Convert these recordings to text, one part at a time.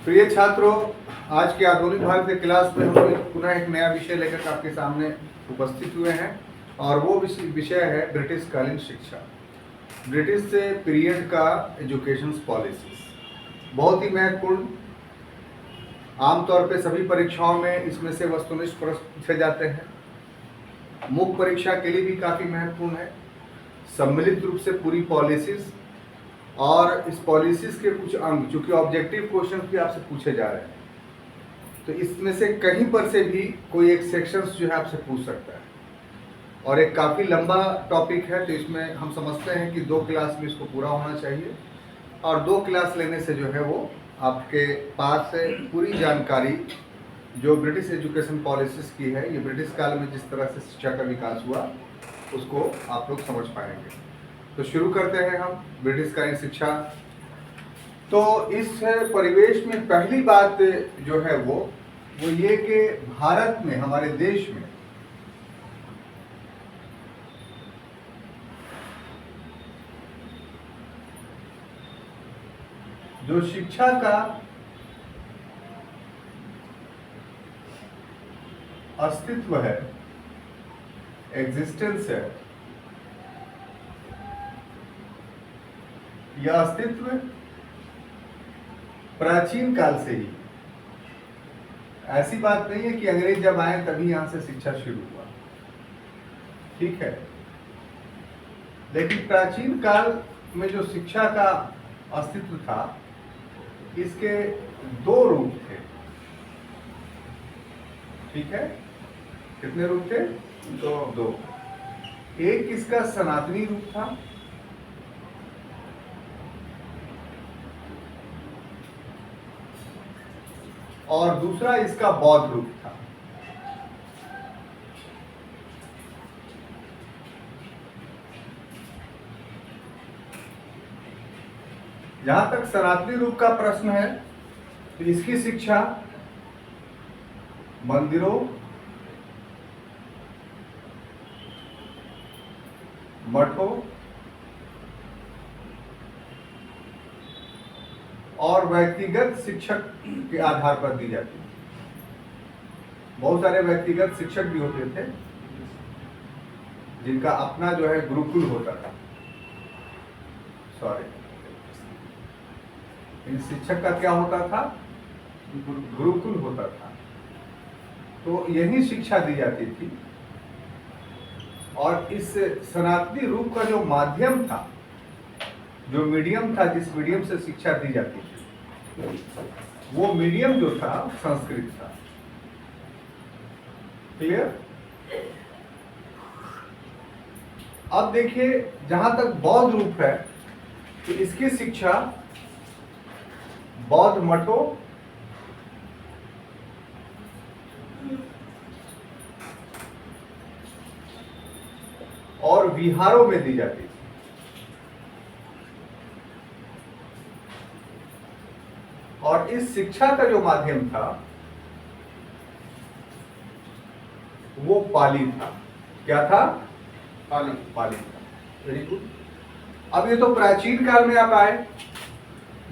प्रिय छात्रों, आज के आधुनिक भारत के क्लास में हम पुनः एक नया विषय लेकर आपके सामने उपस्थित हुए हैं और वो विषय है ब्रिटिशकालीन शिक्षा। ब्रिटिश से पीरियड का एजुकेशन पॉलिसीज बहुत ही महत्वपूर्ण। आमतौर पे सभी परीक्षाओं में इसमें से वस्तुनिष्ठ प्रश्न पूछे जाते हैं। मुख्य परीक्षा के लिए भी काफ़ी महत्वपूर्ण है। सम्मिलित रूप से पूरी पॉलिसीज और इस पॉलिसीज के कुछ अंग, चूंकि ऑब्जेक्टिव क्वेश्चन भी आपसे पूछे जा रहे हैं, तो इसमें से कहीं पर से भी कोई एक सेक्शंस जो है आपसे पूछ सकता है और एक काफ़ी लंबा टॉपिक है, तो इसमें हम समझते हैं कि 2 क्लास में इसको पूरा होना चाहिए और 2 क्लास लेने से जो है वो आपके पास से पूरी जानकारी जो ब्रिटिश एजुकेशन पॉलिसीज की है, ये ब्रिटिश काल में जिस तरह से शिक्षा का विकास हुआ उसको आप लोग समझ पाएंगे। तो शुरू करते हैं हम ब्रिटिशकालीन शिक्षा। तो इस परिवेश में पहली बात जो है वो ये कि भारत में, हमारे देश में जो शिक्षा का अस्तित्व है, एग्जिस्टेंस है, यह अस्तित्व प्राचीन काल से ही, ऐसी बात नहीं है कि अंग्रेज जब आए तभी यहां से शिक्षा शुरू हुआ, ठीक है, लेकिन प्राचीन काल में जो शिक्षा का अस्तित्व था, इसके 2 रूप थे, ठीक है। कितने रूप थे? 2। एक इसका सनातनी रूप था और दूसरा इसका बौद्ध रूप था। जहां तक सनातनी रूप का प्रश्न है, तो इसकी शिक्षा मंदिरों, मठों और व्यक्तिगत शिक्षक के आधार पर दी जाती है। बहुत सारे व्यक्तिगत शिक्षक भी होते थे जिनका अपना जो है गुरुकुल होता था। इन शिक्षक का क्या होता था? गुरुकुल होता था। तो यही शिक्षा दी जाती थी और इस सनातनी रूप का जो माध्यम था, जो मीडियम था, जिस मीडियम से शिक्षा दी जाती थी, वो मीडियम जो था संस्कृत था। क्लियर? अब देखिए, जहां तक बौद्ध रूप है, तो इसकी शिक्षा बौद्ध मठों और विहारों में दी जाती थी। और इस शिक्षा का जो माध्यम था वो पाली था। क्या था? पाली था। Very good. अब ये तो प्राचीन काल में आप आए।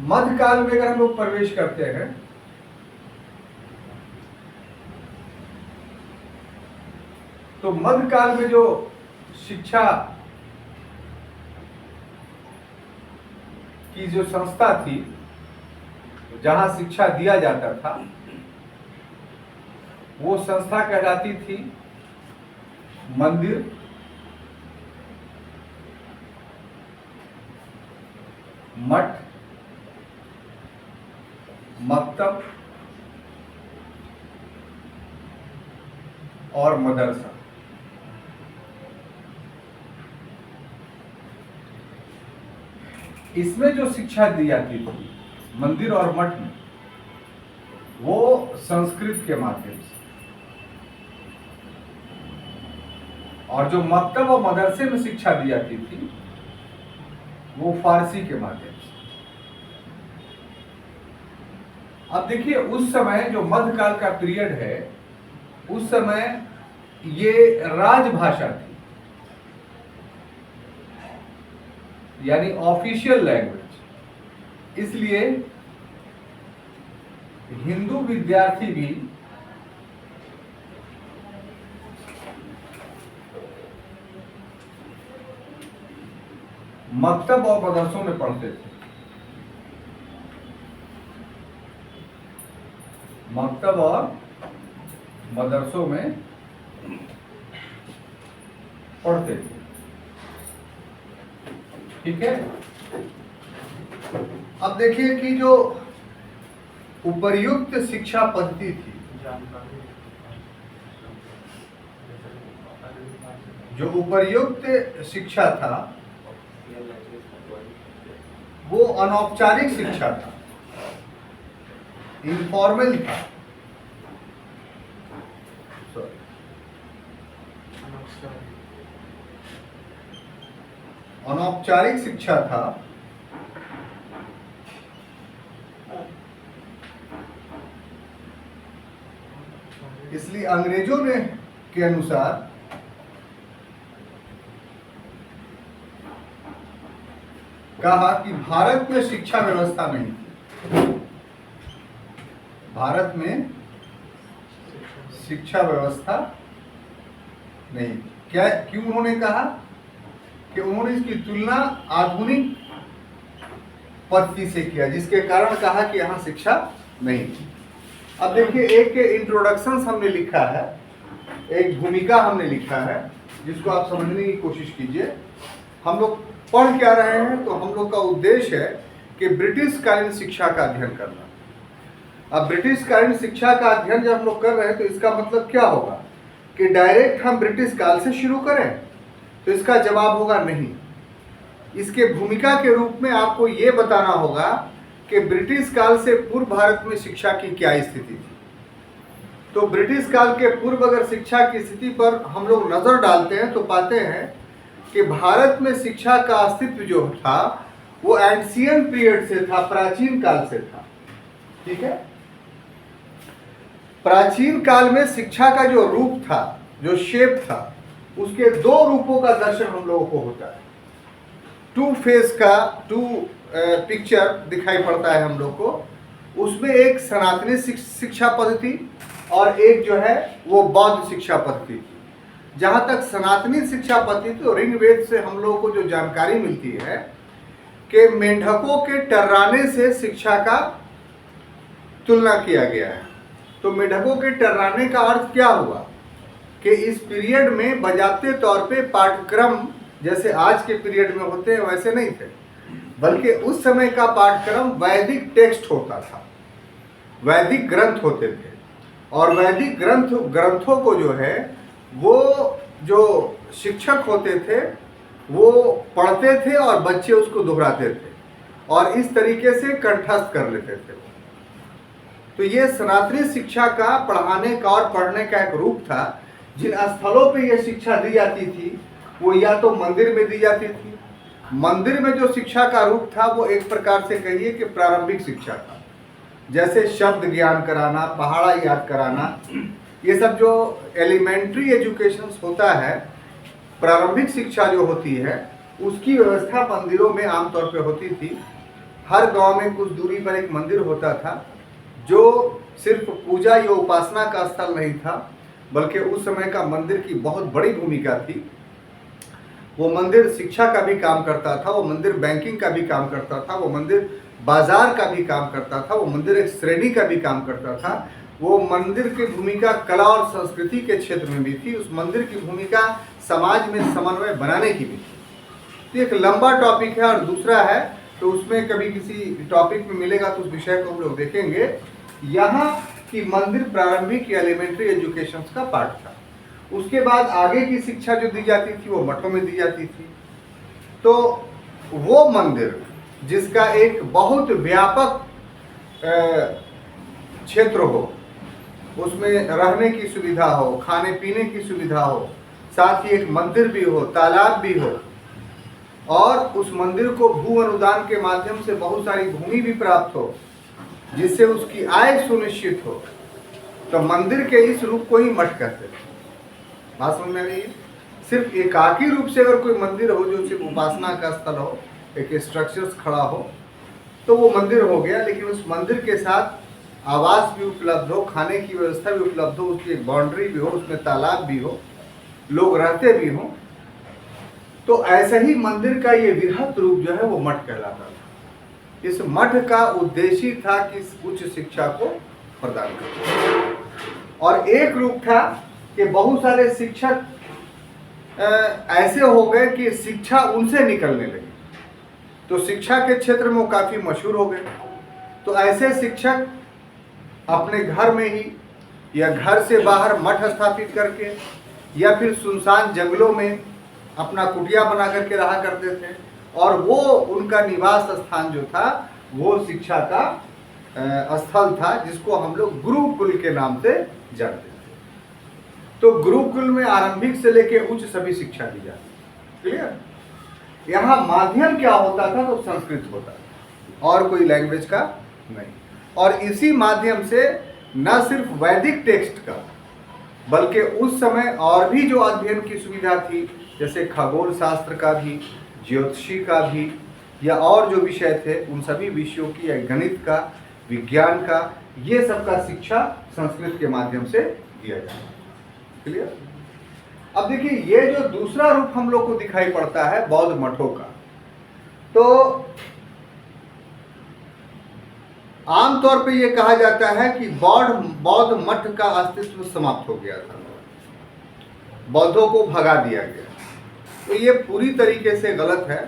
मध्य काल में अगर हम लोग प्रवेश करते हैं, तो मध्य काल में जो शिक्षा की जो संस्था थी, जहां शिक्षा दिया जाता था, वो संस्था कहलाती थी मंदिर, मठ, मकतब और मदरसा। इसमें जो शिक्षा दी जाती थी मंदिर और मठ में, वो संस्कृत के माध्यम से, और जो मकतब और मदरसे में शिक्षा दी जाती थी वो फारसी के माध्यम से। अब देखिए, उस समय जो मध्यकाल का पीरियड है, उस समय ये राजभाषा थी, यानी ऑफिशियल लैंग्वेज। इसलिए हिंदू विद्यार्थी भी मकतब और मदरसों में पढ़ते थे। मकतब और मदरसों में पढ़ते थे। ठीक है। अब देखिए कि जो उपर्युक्त शिक्षा पद्धति थी, जो उपर्युक्त शिक्षा था वो अनौपचारिक शिक्षा था, इनफॉर्मल था। अनौपचारिक शिक्षा था। इसलिए अंग्रेजों ने के अनुसार कहा कि भारत में शिक्षा व्यवस्था नहीं थी। भारत में शिक्षा व्यवस्था नहीं थी। क्या क्यों उन्होंने कहा कि उन्होंने इसकी तुलना आधुनिक पद्धति से किया, जिसके कारण कहा कि यहाँ शिक्षा नहीं थी। अब देखिए, एक इंट्रोडक्शन हमने लिखा है, एक भूमिका हमने लिखा है, जिसको आप समझने की कोशिश कीजिए। हम लोग पढ़ क्या रहे हैं, तो हम लोग का उद्देश्य है कि ब्रिटिश कालीन शिक्षा का अध्ययन करना। अब ब्रिटिश कालीन शिक्षा का अध्ययन जब हम लोग कर रहे हैं तो इसका मतलब क्या होगा कि डायरेक्ट हम ब्रिटिश काल से शुरू करें, तो इसका जवाब होगा नहीं। इसके भूमिका के रूप में आपको ये बताना होगा कि ब्रिटिश काल से पूर्व भारत में शिक्षा की क्या स्थिति थी। तो ब्रिटिश काल के पूर्व अगर शिक्षा की स्थिति पर हम लोग नजर डालते हैं तो पाते हैं कि भारत में शिक्षा का अस्तित्व जो था वो एंशियंट पीरियड से था, प्राचीन काल से था। ठीक है। प्राचीन काल में शिक्षा का जो रूप था, जो शेप था, उसके दो रूपों का दर्शन हम लोगों को होता है। टू फेस का पिक्चर दिखाई पड़ता है हम लोग को। उसमें एक सनातनी शिक्षा पद्धति और एक जो है वो बौद्ध शिक्षा पद्धति थी। जहाँ तक सनातनी शिक्षा पद्धति, तो ऋग्वेद से हम लोगों को जो जानकारी मिलती है कि मेंढकों के टर्राने से शिक्षा का तुलना किया गया है। तो मेंढकों के टर्राने का अर्थ क्या हुआ कि इस पीरियड में बजाते तौर पे पाठ्यक्रम जैसे आज के पीरियड में होते हैं वैसे नहीं थे, बल्कि उस समय का पाठ्यक्रम वैदिक टेक्स्ट होता था, वैदिक ग्रंथ होते थे। और वैदिक ग्रंथों को जो है वो जो शिक्षक होते थे वो पढ़ते थे और बच्चे उसको दोहराते थे और इस तरीके से कंठस्थ कर लेते थे। तो ये सनातनी शिक्षा का पढ़ाने का और पढ़ने का एक रूप था। जिन स्थलों पे ये शिक्षा दी जाती थी वो या तो मंदिर में दी जाती थी। मंदिर में जो शिक्षा का रूप था वो एक प्रकार से कहिए कि प्रारंभिक शिक्षा था, जैसे शब्द ज्ञान कराना, पहाड़ा याद कराना, ये सब जो एलिमेंट्री एजुकेशन होता है, प्रारंभिक शिक्षा जो होती है, उसकी व्यवस्था मंदिरों में आमतौर पे होती थी। हर गांव में कुछ दूरी पर एक मंदिर होता था जो सिर्फ पूजा या उपासना का स्थल नहीं था, बल्कि उस समय का मंदिर की बहुत बड़ी भूमिका थी। वो मंदिर शिक्षा का भी काम करता था, वो मंदिर बैंकिंग का भी काम करता था, वो मंदिर बाजार का भी काम करता था, वो मंदिर एक श्रेणी का भी काम करता था। वो मंदिर की भूमिका कला और संस्कृति के क्षेत्र में भी थी। उस मंदिर की भूमिका समाज में समन्वय बनाने की भी थी। तो एक लंबा टॉपिक है और दूसरा है, तो उसमें कभी किसी टॉपिक में मिलेगा तो उस विषय को हम लोग देखेंगे। यहाँ की मंदिर प्रारंभिक एलिमेंट्री एजुकेशन का पार्ट था। उसके बाद आगे की शिक्षा जो दी जाती थी वो मठों में दी जाती थी। तो वो मंदिर जिसका एक बहुत व्यापक क्षेत्र हो, उसमें रहने की सुविधा हो, खाने पीने की सुविधा हो, साथ ही एक मंदिर भी हो, तालाब भी हो, और उस मंदिर को भू अनुदान के माध्यम से बहुत सारी भूमि भी प्राप्त हो जिससे उसकी आय सुनिश्चित हो, तो मंदिर के इस रूप को ही मठ कहते थे। बात समझ में आ रही है? सिर्फ एकाकी रूप से अगर कोई मंदिर हो जो सिर्फ उपासना का स्थल हो, एक स्ट्रक्चर्स खड़ा हो, तो वो मंदिर हो गया। लेकिन उस मंदिर के साथ आवास भी उपलब्ध हो, खाने की व्यवस्था भी उपलब्ध हो, उसकी एक बाउंड्री भी हो, उसमें तालाब भी हो, लोग रहते भी हों, तो ऐसे ही मंदिर का ये विराट रूप जो है वो मठ कहलाता था। इस मठ का उद्देश्य था कि उच्च शिक्षा को प्रदान करना, और एक रूप था कि बहुत सारे शिक्षक ऐसे हो गए कि शिक्षा उनसे निकलने लगी, तो शिक्षा के क्षेत्र में वो काफ़ी मशहूर हो गए। तो ऐसे शिक्षक अपने घर में ही या घर से बाहर मठ स्थापित करके या फिर सुनसान जंगलों में अपना कुटिया बना करके रहा करते थे, और वो उनका निवास स्थान जो था वो शिक्षा का स्थल था, जिसको हम लोग गुरुकुल के नाम से जानते थे। तो गुरुकुल में आरंभिक से लेके उच्च सभी शिक्षा दी जाती। क्लियर? यहाँ माध्यम क्या होता था? तो संस्कृत होता था, और कोई लैंग्वेज का नहीं। और इसी माध्यम से न सिर्फ वैदिक टेक्स्ट का, बल्कि उस समय और भी जो अध्ययन की सुविधा थी, जैसे खगोल शास्त्र का भी, ज्योतिषी का भी, या और जो विषय थे उन सभी विषयों की, या गणित का, विज्ञान का, ये सब का शिक्षा संस्कृत के माध्यम से दिया जाता है। क्लियर? अब देखिए, ये जो दूसरा रूप हम लोग को दिखाई पड़ता है बौद्ध मठों का, तो आमतौर पे ये कहा जाता है कि बौद्ध मठ का अस्तित्व समाप्त हो गया था, बौद्धों को भगा दिया गया। तो ये पूरी तरीके से गलत है,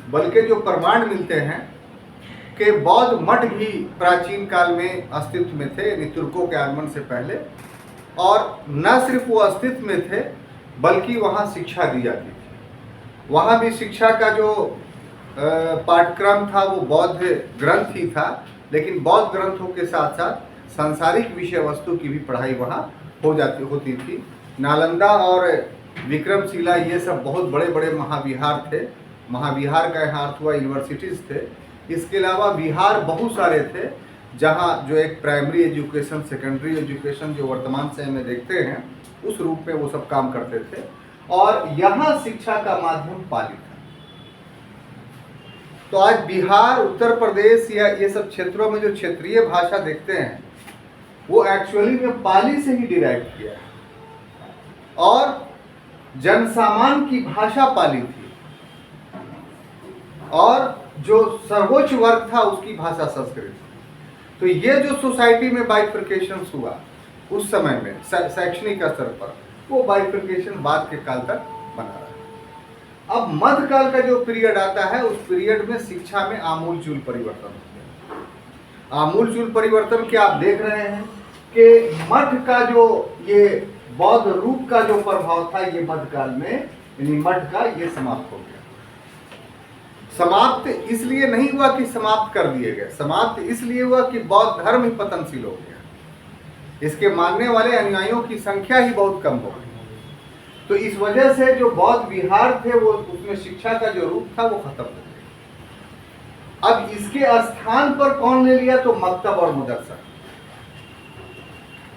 बल्कि जो प्रमाण मिलते हैं कि बौद्ध मठ भी प्राचीन काल में अस्तित्व में थे, यानी तुर्कों के आगमन से पहले, और न सिर्फ वो अस्तित्व में थे बल्कि वहाँ शिक्षा दी जाती थी। वहाँ भी शिक्षा का जो पाठ्यक्रम था वो बौद्ध ग्रंथ ही था, लेकिन बौद्ध ग्रंथों के साथ साथ सांसारिक विषय वस्तु की भी पढ़ाई वहाँ होती थी। नालंदा और विक्रमशिला ये सब बहुत बड़े बड़े महाविहार थे। महाविहार का यहाँ अर्थ हुआ यूनिवर्सिटीज़ थे। इसके अलावा विहार बहुत सारे थे, जहाँ जो एक प्राइमरी एजुकेशन, सेकेंडरी एजुकेशन जो वर्तमान समय में देखते हैं, उस रूप में वो सब काम करते थे। और यहाँ शिक्षा का माध्यम पाली था। तो आज बिहार, उत्तर प्रदेश या ये सब क्षेत्रों में जो क्षेत्रीय भाषा देखते हैं वो एक्चुअली में पाली से ही डिराइव किया है, और जनसामान्य की भाषा पाली थी, और जो सर्वोच्च वर्ग था उसकी भाषा संस्कृत। तो ये जो सोसाइटी में बाइफर्केशन हुआ उस समय में शैक्षणिक स्तर पर, वो बाइफर्केशन बाद के काल तक बना रहा। अब मध्यकाल का जो पीरियड आता है, उस पीरियड में शिक्षा में आमूलचूल परिवर्तन होते हैं। आमूलचूल परिवर्तन क्या आप देख रहे हैं कि मठ का जो ये बौद्ध रूप का जो प्रभाव था, ये मध्यकाल में, यानी मठ का ये समाप्त हो गया। समाप्त इसलिए नहीं हुआ कि समाप्त कर दिए गए, समाप्त इसलिए हुआ कि बौद्ध धर्म ही पतनशील हो गया, इसके मानने वाले अनुयायियों की संख्या ही बहुत कम हो गई। तो इस वजह से जो बौद्ध विहार थे वो, उसमें शिक्षा का जो रूप था वो खत्म हो गया। अब इसके स्थान पर कौन ले लिया? तो मकतब और मदरसा,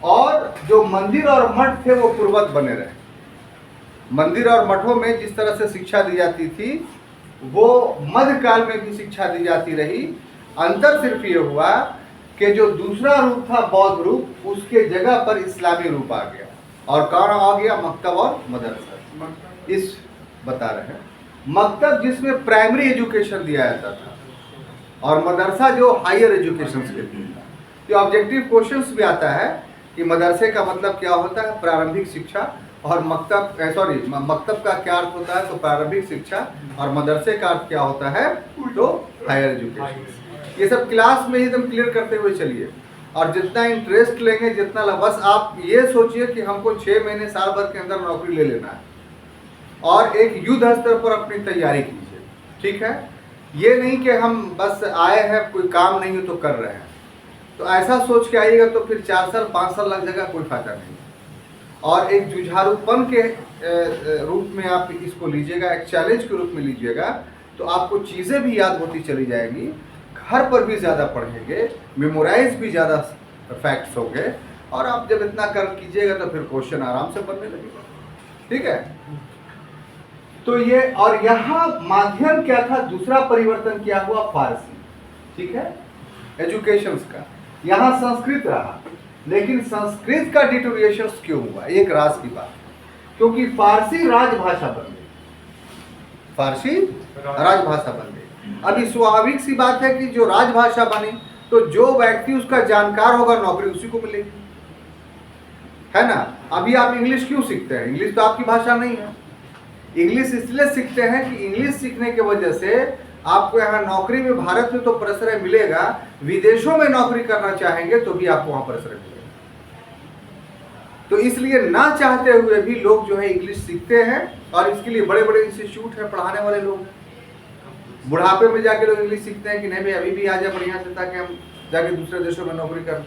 और जो मंदिर और मठ थे वो पूर्ववत बने रहे। मंदिर और मठों में जिस तरह से शिक्षा दी जाती थी वो मध्यकाल में भी शिक्षा दी जाती रही। अंतर सिर्फ ये हुआ कि जो दूसरा रूप था बौद्ध रूप, उसके जगह पर इस्लामी रूप आ गया। और कौन आ गया? मकतब और मदरसा। इस बता रहे हैं मकतब जिसमें प्राइमरी एजुकेशन दिया जाता था, और मदरसा जो हायर एजुकेशन के लिए था। जो ऑब्जेक्टिव क्वेश्चंस भी आता है कि मदरसे का मतलब क्या होता है? प्रारंभिक शिक्षा। और मकतब का क्या अर्थ होता है? तो प्रारंभिक शिक्षा। और मदरसे का अर्थ क्या होता है? तो हायर एजुकेशन। ये सब क्लास में ही एकदम क्लियर करते हुए चलिए, और जितना इंटरेस्ट लेंगे, जितना बस आप ये सोचिए कि हमको 6 महीने साल भर के अंदर नौकरी ले लेना है, और एक युद्ध स्तर पर अपनी तैयारी कीजिए। ठीक है? ये नहीं कि हम बस आए हैं, कोई काम नहीं हो तो कर रहे हैं। तो ऐसा सोच के आइएगा तो फिर 4 साल 5 साल लग जाएगा, कोई फायदा नहीं। और एक जुझारूपन के रूप में आप इसको लीजिएगा, एक चैलेंज के रूप में लीजिएगा, तो आपको चीज़ें भी याद होती चली जाएंगी, घर पर भी ज़्यादा पढ़ेंगे, मेमोराइज भी ज़्यादा फैक्ट्स होंगे, और आप जब इतना कर कीजिएगा तो फिर क्वेश्चन आराम से बनने लगेगा। ठीक है? तो ये, और यहाँ माध्यम क्या था? दूसरा परिवर्तन क्या हुआ? फारसी। ठीक है? एजुकेशन का यहाँ संस्कृत रहा, लेकिन संस्कृत का डिटोरिएशन क्यों हुआ? एक राज की बात, क्योंकि फारसी राजभाषा बन गई, फारसी राजभाषा बन गई। अभी स्वाभाविक सी बात है कि जो राजभाषा बनी तो जो व्यक्ति उसका जानकार होगा नौकरी उसी को मिलेगी, है ना। अभी आप इंग्लिश क्यों सीखते हैं? इंग्लिश तो आपकी भाषा नहीं है। इंग्लिश इसलिए सीखते हैं कि इंग्लिश सीखने की वजह से आपको यहाँ नौकरी में, भारत में तो प्रश्रय मिलेगा, विदेशों में नौकरी करना चाहेंगे तो भी आपको वहां प्रश्रय मिलेगा। तो इसलिए ना चाहते हुए भी लोग जो है इंग्लिश सीखते हैं, और इसके लिए बड़े बड़े इंस्टीट्यूट है, पढ़ाने वाले लोग। बुढ़ापे में जाके लोग इंग्लिश सीखते हैं कि नहीं भाई अभी भी आ जाए बढ़िया से, ताकि हम जाके दूसरे देशों में नौकरी करें।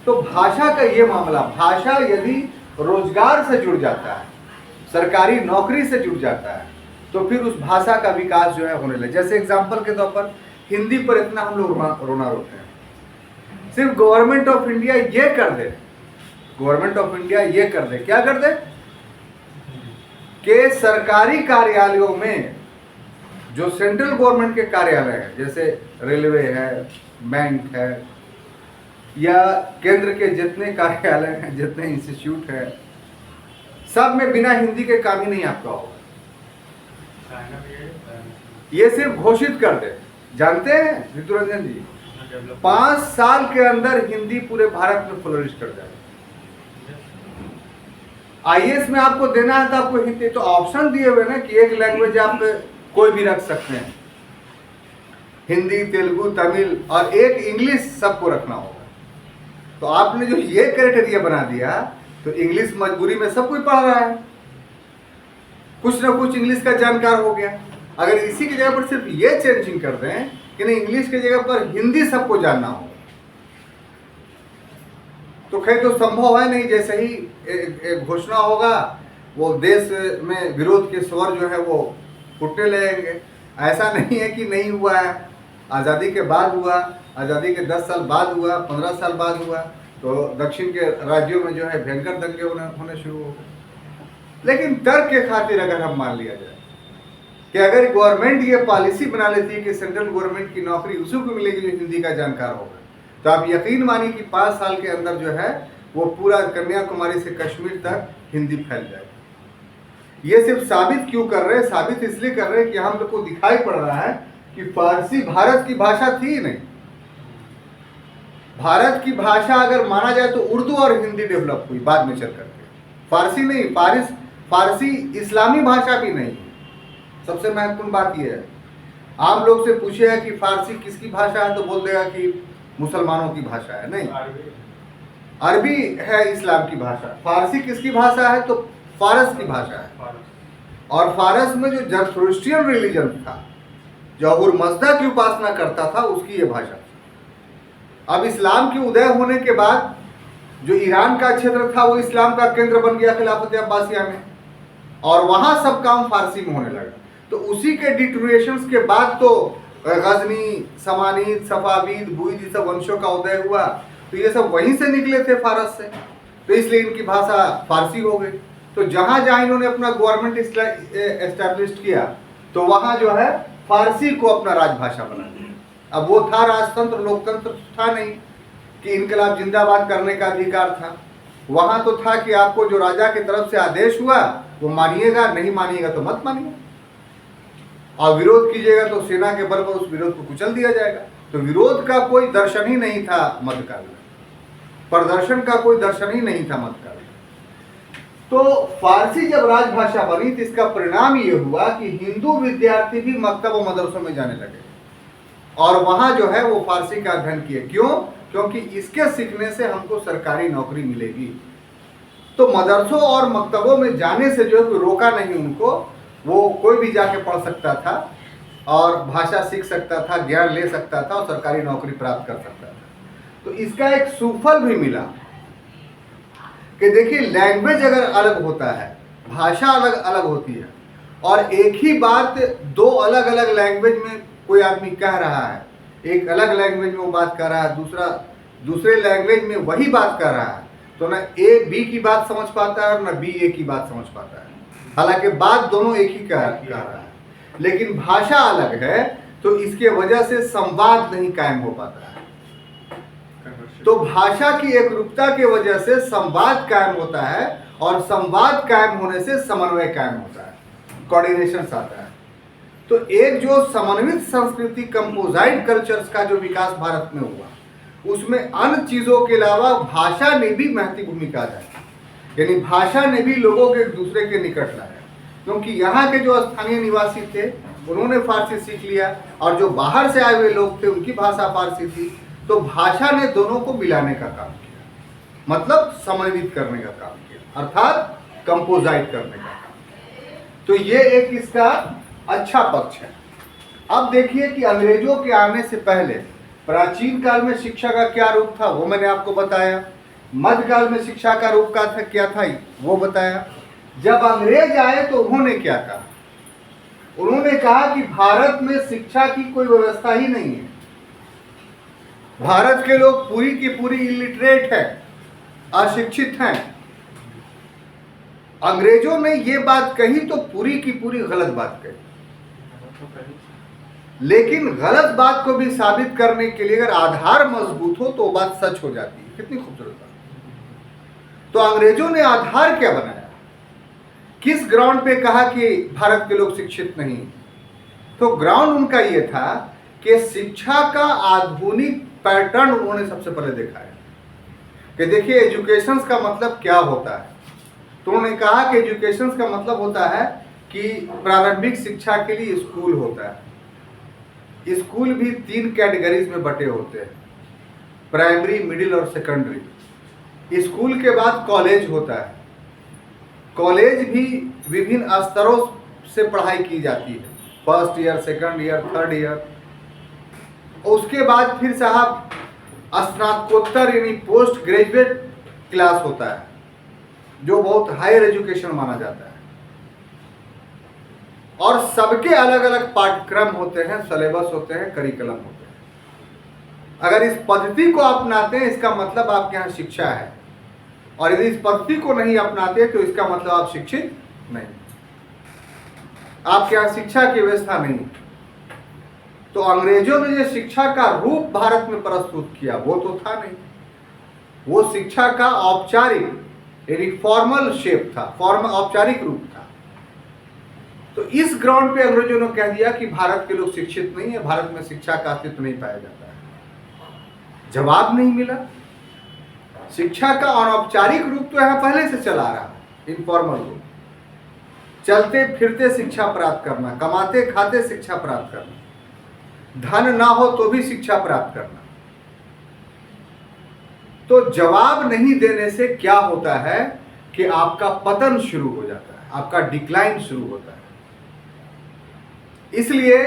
तो भाषा का ये मामला, भाषा यदि रोजगार से जुड़ जाता है, सरकारी नौकरी से जुड़ जाता है, तो फिर उस भाषा का विकास जो है होने लगे। जैसे एग्जाम्पल के तौर पर हिंदी पर इतना हम लोग रोना रोते हैं, सिर्फ गवर्नमेंट ऑफ इंडिया ये कर दे, गवर्नमेंट ऑफ इंडिया ये कर दे, क्या कर दे कि सरकारी कार्यालयों में जो सेंट्रल गवर्नमेंट के कार्यालय है, जैसे रेलवे है, बैंक है, या केंद्र के जितने कार्यालय हैं, जितने इंस्टीट्यूट है, सब में बिना हिंदी के काम ही नहीं आपका होगा। ये सिर्फ घोषित कर दे। जानते हैं ऋतुरंजन जी, 5 साल के अंदर हिंदी पूरे भारत में फ्लोरिश कर जाएगा। आईएएस में आपको देना है तो आपको हिंदी, तो ऑप्शन दिए हुए ना कि एक लैंग्वेज आप कोई भी रख सकते हैं, हिंदी, तेलुगु, तमिल, और एक इंग्लिश सबको रखना होगा। तो आपने जो ये क्राइटेरिया बना दिया, तो इंग्लिश मजबूरी में सब कोई पढ़ रहा है, कुछ ना कुछ इंग्लिश का जानकार हो गया। अगर इसी की जगह पर सिर्फ ये चेंजिंग कर दें कि नहीं, इंग्लिश की जगह पर हिंदी सबको जानना हो, तो खैर तो संभव है नहीं। जैसे ही एक घोषणा होगा, वो देश में विरोध के स्वर जो है वो उठने लगेंगे। ऐसा नहीं है कि नहीं हुआ है, आज़ादी के बाद हुआ, आज़ादी के 10 साल बाद हुआ, 15 साल बाद हुआ, तो दक्षिण के राज्यों में जो है भयंकर दंगे होने शुरू हो गए। लेकिन तर्क के खातिर अगर हम मान लिया जाए कि अगर गवर्नमेंट ये पॉलिसी बना लेती है कि सेंट्रल गवर्नमेंट की नौकरी उसी को मिलेगी जो हिंदी का जानकार होगा, तो आप यकीन मानिए कि 5 साल के अंदर जो है वो पूरा कन्याकुमारी से कश्मीर तक हिंदी फैल जाएगी। ये सिर्फ साबित क्यों कर रहे हैं? साबित इसलिए कर रहे हैं कि हम लोग को दिखाई पड़ रहा है कि फारसी भारत की भाषा थी ही नहीं। भारत की भाषा अगर माना जाए तो उर्दू और हिंदी डेवलप हुई बाद में चल करके, फारसी नहीं। फारसी इस्लामी भाषा भी नहीं। सबसे महत्वपूर्ण बात यह है, आम लोग से पूछे कि फारसी किसकी भाषा है तो बोल देगा कि मुसलमानों की भाषा है। नहीं, अरबी है इस्लाम की भाषा। फारसी किसकी भाषा है तो फारस की भाषा है। और फारस में जो जरथुस्ट्रियन रिलीजन था, जो अबुल मज़दा की उपासना करता था, उसकी ये भाषा। अब इस्लाम के उदय होने के बाद जो ईरान का क्षेत्र था वो इस्लाम का केंद्र बन गया खिलाफत अब्बासिया में, और वहाँ सब काम फारसी में होने लगा। तो उसी के डिटोरिएशंस के बाद तो गजनी, समानीद, सफावीद, बुइद, ये सब वंशों का उदय हुआ। तो ये सब वहीं से निकले थे, फारस से, तो इसलिए इनकी भाषा फारसी हो गई। तो जहाँ जहाँ इन्होंने अपना गवर्नमेंट एस्टैब्लिश किया, तो वहाँ जो है फारसी को अपना राजभाषा बना दिया। अब वो था राजतंत्र, लोकतंत्र था नहीं कि इनकलाब जिंदाबाद करने का अधिकार था। वहाँ तो था कि आपको जो राजा की तरफ से आदेश हुआ वो मानिएगा, नहीं मानिएगा तो मत मानिए, और विरोध कीजिएगा तो सेना के बल पर उस विरोध को कुचल दिया जाएगा। तो विरोध का कोई दर्शन ही नहीं था मध्यकाल में, प्रदर्शन का कोई दर्शन ही नहीं था मध्यकाल में। तो फारसी जब राजभाषा बनी तो इसका परिणाम ये हुआ कि हिंदू विद्यार्थी भी मकतब और मदरसों में जाने लगे, और वहां जो है वो फारसी का अध्ययन किए। क्यों? क्योंकि इसके सीखने से हमको सरकारी नौकरी मिलेगी। तो मदरसों और मकतबों में जाने से जो है कोई रोका नहीं उनको, वो कोई भी जाके पढ़ सकता था और भाषा सीख सकता था, ज्ञान ले सकता था और सरकारी नौकरी प्राप्त कर सकता था। तो इसका एक सुफल भी मिला कि देखिए, लैंग्वेज अगर अलग होता है, भाषा अलग अलग होती है, और एक ही बात दो अलग अलग लैंग्वेज में कोई आदमी कह रहा है, एक अलग लैंग्वेज में वो बात कर रहा है, दूसरे लैंग्वेज में वही बात कर रहा है, तो ना ए बी की बात समझ पाता है और ना बी ए की बात समझ पाता है। हालांकि बात दोनों एक ही कह रहा है, लेकिन भाषा अलग है, तो इसके वजह से संवाद नहीं कायम हो पाता है। तो भाषा की एकरूपता की वजह से संवाद कायम होता है, और संवाद कायम होने से समन्वय कायम होता है, कोऑर्डिनेशन आता है। तो एक जो समन्वित संस्कृति, कंपोजाइट कल्चर्स का जो विकास भारत में हुआ, उसमें अन्य चीजों के अलावा भाषा ने भी महत्वपूर्ण भूमिका अदा की। यानी भाषा ने भी लोगों के एक दूसरे के निकट लाया, क्योंकि यहाँ के जो स्थानीय निवासी थे उन्होंने फारसी सीख लिया, और जो बाहर से आए हुए लोग थे उनकी भाषा फारसी थी। तो भाषा ने दोनों को मिलाने का काम किया, मतलब समन्वित करने का काम किया, अर्थात कंपोजाइट करने का काम। तो ये एक इसका अच्छा पक्ष है। अब देखिए कि अंग्रेजों के आने से पहले प्राचीन काल में शिक्षा का क्या रूप था, वो मैंने आपको बताया। मध्यकाल में शिक्षा का रूप क्या था वो बताया। जब अंग्रेज आए तो उन्होंने क्या कहा? उन्होंने कहा कि भारत में शिक्षा की कोई व्यवस्था ही नहीं है, भारत के लोग पूरी की पूरी इलिटरेट है, अशिक्षित हैं। अंग्रेजों ने ये बात कही तो पूरी की पूरी गलत बात कही, लेकिन गलत बात को भी साबित करने के लिए अगर आधार मजबूत हो तो बात सच हो जाती है। कितनी खूबसूरत बात। तो अंग्रेजों ने आधार क्या बनाया? किस ग्राउंड पे कहा कि भारत के लोग शिक्षित नहीं? तो ग्राउंड उनका ये था कि शिक्षा का आधुनिक पैटर्न उन्होंने सबसे पहले देखा है कि देखिए एजुकेशन का मतलब क्या होता है। तो उन्होंने कहा कि एजुकेशन का मतलब होता है कि प्रारंभिक शिक्षा के लिए स्कूल होता है। स्कूल भी 3 कैटेगरीज में बटे होते हैं, प्राइमरी, मिडिल और सेकेंडरी। स्कूल के बाद कॉलेज होता है। कॉलेज भी विभिन्न स्तरों से पढ़ाई की जाती है, first year, second year, third year. उसके बाद फिर साहब स्नातकोत्तर यानी पोस्ट ग्रेजुएट क्लास होता है, जो बहुत हायर एजुकेशन माना जाता है। और सबके अलग अलग पाठ्यक्रम होते हैं, सिलेबस होते हैं, करिकुलम होते हैं। अगर इस पद्धति को अपनाते हैं इसका मतलब आपके यहाँ शिक्षा है, और यदि इस पद्धति को नहीं अपनाते तो इसका मतलब आप शिक्षित नहीं, आपके यहाँ शिक्षा की व्यवस्था नहीं। तो अंग्रेजों ने जो शिक्षा का रूप भारत में प्रस्तुत किया वो तो था नहीं, वो शिक्षा का औपचारिक यानी फॉर्मल शेप था, फॉर्मल औपचारिक रूप था। तो इस ग्राउंड पे अंग्रेजों ने कह दिया कि भारत के लोग शिक्षित नहीं है, भारत में शिक्षा का अस्तित्व नहीं पाया जाता है। जवाब नहीं मिला। शिक्षा का अनौपचारिक रूप तो यहाँ पहले से चला रहा है, इनफॉर्मल रूप, चलते फिरते शिक्षा प्राप्त करना, कमाते खाते शिक्षा प्राप्त करना, धन ना हो तो भी शिक्षा प्राप्त करना। तो जवाब नहीं देने से क्या होता है कि आपका पतन शुरू हो जाता है, आपका डिक्लाइन शुरू होता है। इसलिए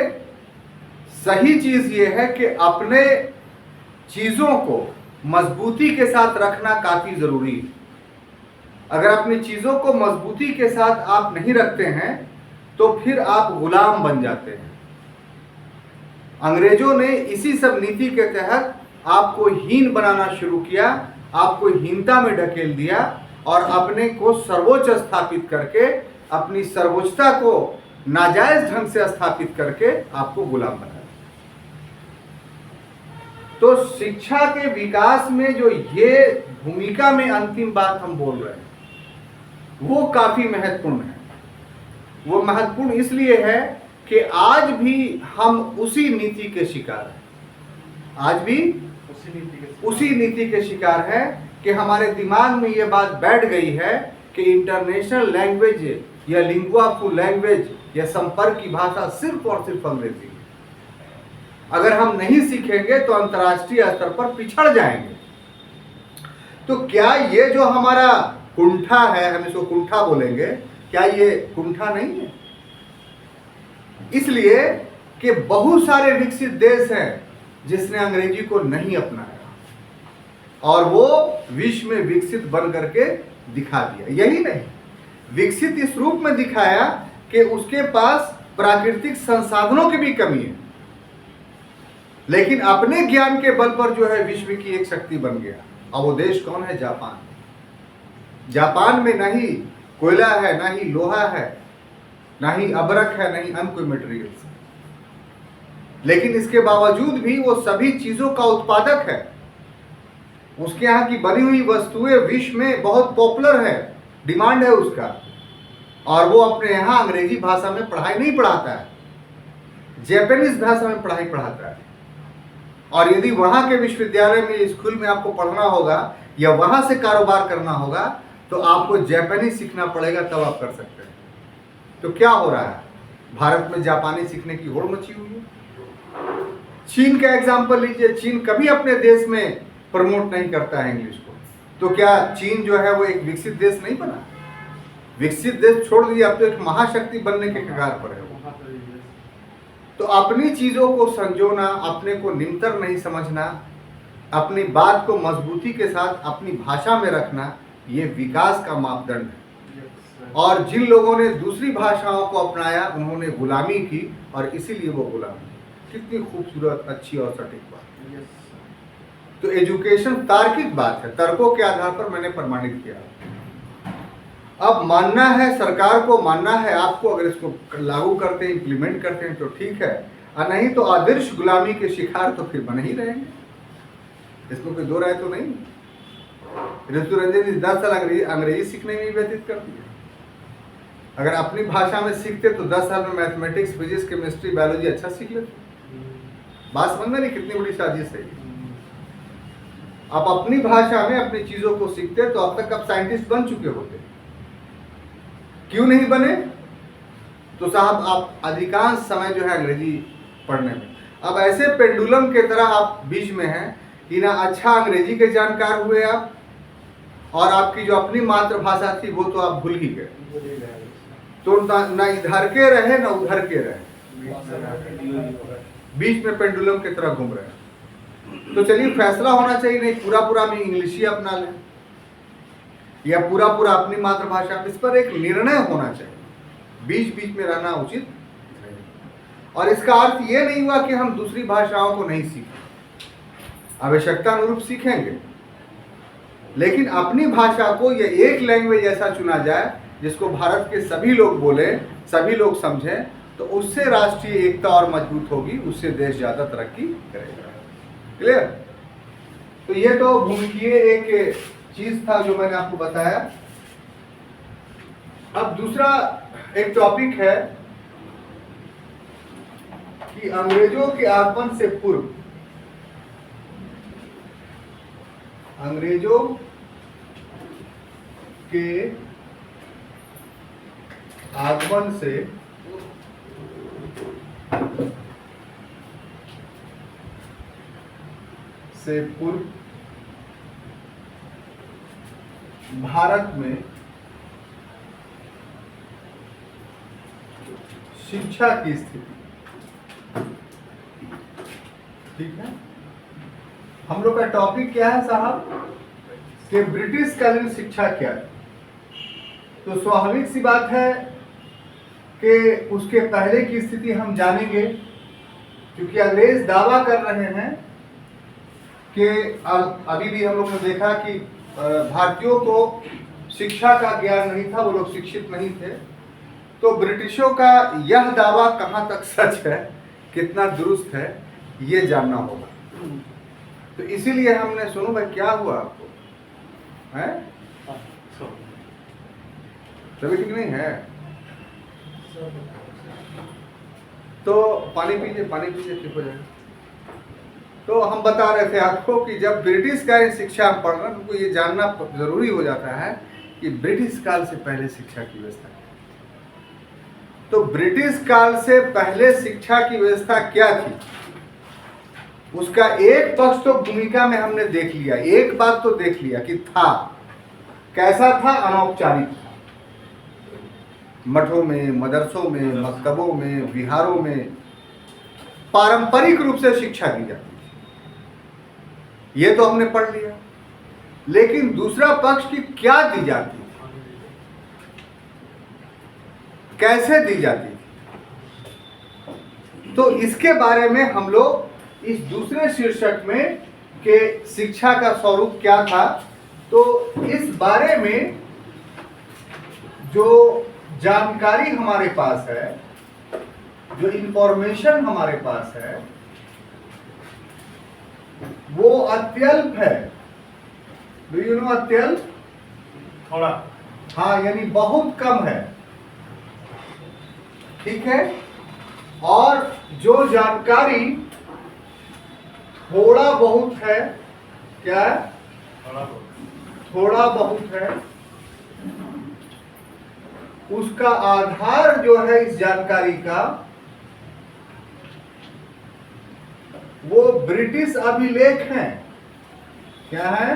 सही चीज ये है कि अपने चीजों को मजबूती के साथ रखना काफी जरूरी है। अगर अपनी चीजों को मजबूती के साथ आप नहीं रखते हैं तो फिर आप गुलाम बन जाते हैं। अंग्रेजों ने इसी सब नीति के तहत आपको हीन बनाना शुरू किया, आपको हीनता में ढकेल दिया, और अपने को सर्वोच्च स्थापित करके, अपनी सर्वोच्चता को नाजायज ढंग से स्थापित करके आपको गुलाम बना दिया। तो शिक्षा के विकास में जो ये भूमिका में अंतिम बात हम बोल रहे हैं वो काफी महत्वपूर्ण है। वो महत्वपूर्ण इसलिए है कि आज भी हम उसी नीति के शिकार हैं, आज भी उसी नीति के शिकार है कि हमारे दिमाग में ये बात बैठ गई है कि इंटरनेशनल लैंग्वेज या लिंगुआ फ्रू लैंग्वेज या संपर्क की भाषा सिर्फ और सिर्फ अंग्रेजी है। अगर हम नहीं सीखेंगे तो अंतर्राष्ट्रीय स्तर पर पिछड़ जाएंगे। तो क्या ये जो हमारा कुंठा है, हम इसको कुंठा बोलेंगे, क्या ये कुंठा नहीं है? इसलिए कि बहुत सारे विकसित देश हैं जिसने अंग्रेजी को नहीं अपनाया और वो विश्व में विकसित बन करके दिखा दिया। यही नहीं, विकसित इस रूप में दिखाया कि उसके पास प्राकृतिक संसाधनों की भी कमी है, लेकिन अपने ज्ञान के बल पर जो है विश्व की एक शक्ति बन गया। और वो देश कौन है? जापान। जापान में ना ही कोयला है, ना ही लोहा है, ना ही अबरक है, ना ही अन्य कोई मटेरियल्स है, लेकिन इसके बावजूद भी वो सभी चीजों का उत्पादक है। उसके यहाँ की बनी हुई वस्तुएं विश्व में बहुत पॉपुलर है, डिमांड है उसका, और वो अपने यहाँ अंग्रेजी भाषा में पढ़ाई नहीं पढ़ाता है, जापानीज भाषा में पढ़ाई पढ़ाता है। और यदि वहाँ के विश्वविद्यालय में, स्कूल में आपको पढ़ना होगा या वहाँ से कारोबार करना होगा तो आपको जापानीज सीखना पड़ेगा, तब आप कर सकते हैं। तो क्या हो रहा है, भारत में जापानी सीखने की होड़ मची हुई है। चीन का एग्जाम्पल लीजिए, चीन कभी अपने देश में प्रमोट नहीं करता है इंग्लिश को, तो क्या चीन जो है वो एक विकसित देश नहीं बना? विकसित देश छोड़ दिए, अब तो एक महाशक्ति बनने के कगार पर है वो। तो अपनी चीजों को संजोना, अपने को निमतर नहीं समझना, अपनी बात को मजबूती के साथ अपनी भाषा में रखना, ये विकास का मापदंड है। और जिन लोगों ने दूसरी भाषाओं को अपनाया उन्होंने गुलामी की, और इसीलिए वो गुलामी। कितनी खूबसूरत, अच्छी और सटीक बात। तो एजुकेशन तार्किक बात है, तर्कों के आधार पर मैंने प्रमाणित किया। अब मानना है, सरकार को मानना है आपको, अगर इसको लागू करते हैं, इम्प्लीमेंट करते हैं तो ठीक है, और नहीं तो आदर्श गुलामी के शिकार तो फिर बने ही रहेंगे। इसमें कोई दो राय तो नहीं। ऋतु रंजन जी 10 साल अंग्रेजी सीखने में ही व्यतीत करती है। अगर अपनी भाषा में सीखते तो 10 साल में मैथमेटिक्स, फिजिक्स, केमिस्ट्री, बायोलॉजी अच्छा सीख लेते। बात समझ में नहीं कितनी बड़ी साजिश है। आप अपनी भाषा में अपनी चीजों को सीखते तो अब तक आप साइंटिस्ट बन चुके होते। क्यों नहीं बने? तो साहब आप अधिकांश समय जो है अंग्रेजी पढ़ने में, अब ऐसे पेंडुलम के तरह आप बीच में हैं कि ना अच्छा अंग्रेजी के जानकार हुए आप, और आपकी जो अपनी मातृभाषा थी वो तो आप भूल ही गए। तो ना इधर के रहे ना उधर के रहे, बीच में पेंडुलम की तरह घूम रहे हैं। तो चलिए फैसला होना चाहिए, नहीं पूरा पूरा हम इंग्लिश ही अपना लें या पूरा पूरा अपनी मातृभाषा, इस पर एक निर्णय होना चाहिए। बीच बीच में रहना उचित नहीं। और इसका अर्थ ये नहीं हुआ कि हम दूसरी भाषाओं को नहीं सीखें, आवश्यकता अनुरूप सीखेंगे, लेकिन अपनी भाषा को ये एक लैंग्वेज ऐसा चुना जाए जिसको भारत के सभी लोग बोले, सभी लोग समझें, तो उससे राष्ट्रीय एकता और मजबूत होगी, उससे देश ज्यादा तरक्की करेगा। क्लियर? तो ये तो भूमिकीय एक चीज था जो मैंने आपको बताया। अब दूसरा एक टॉपिक है कि अंग्रेजों के आगमन से पूर्व, अंग्रेजों के आगमन से पूर्व भारत में शिक्षा की स्थिति, ठीक है। हम लोग का टॉपिक क्या है साहब कि ब्रिटिश कालीन शिक्षा क्या है। तो स्वाभाविक सी बात है कि उसके पहले की स्थिति हम जानेंगे, क्योंकि अंग्रेज दावा कर रहे हैं कि अभी भी हम लोग ने देखा कि भारतीयों को शिक्षा का ज्ञान नहीं था, वो लोग शिक्षित नहीं थे। तो ब्रिटिशों का यह दावा कहाँ तक सच है, कितना दुरुस्त है, ये जानना होगा। तो इसीलिए हमने, सुनो भाई क्या हुआ आपको, है तभी ठीक नहीं है? तो पानी पीजिए, पानी पीजिए, ठीक हो जाएगा। तो हम बता रहे थे आपको कि जब ब्रिटिश काल शिक्षा हम पढ़ रहे हैं, हमको ये जानना जरूरी हो जाता है कि ब्रिटिश काल से पहले शिक्षा की व्यवस्था क्या थी। तो ब्रिटिश काल से पहले शिक्षा की व्यवस्था क्या थी, उसका एक पक्ष तो भूमिका में हमने देख लिया, एक बात तो देख लिया कि था कैसा था, अनौपचारिक था। मठों में, मदरसों में, मकतबों में, विहारों में पारंपरिक रूप से शिक्षा दी जाती थी, ये तो हमने पढ़ लिया। लेकिन दूसरा पक्ष की क्या दी जाती थी, कैसे दी जाती थी, तो इसके बारे में हम लोग इस दूसरे शीर्षक में कि शिक्षा का स्वरूप क्या था, तो इस बारे में जो जानकारी हमारे पास है, जो इंफॉर्मेशन हमारे पास है, वो अत्यल्प है। डू यू नो अत्यल्प? थोड़ा। हाँ, यानी बहुत कम है, ठीक है। और जो जानकारी थोड़ा बहुत है, क्या है? थोड़ा बहुत है, उसका आधार जो है इस जानकारी का, वो ब्रिटिश अभिलेख हैं। क्या है?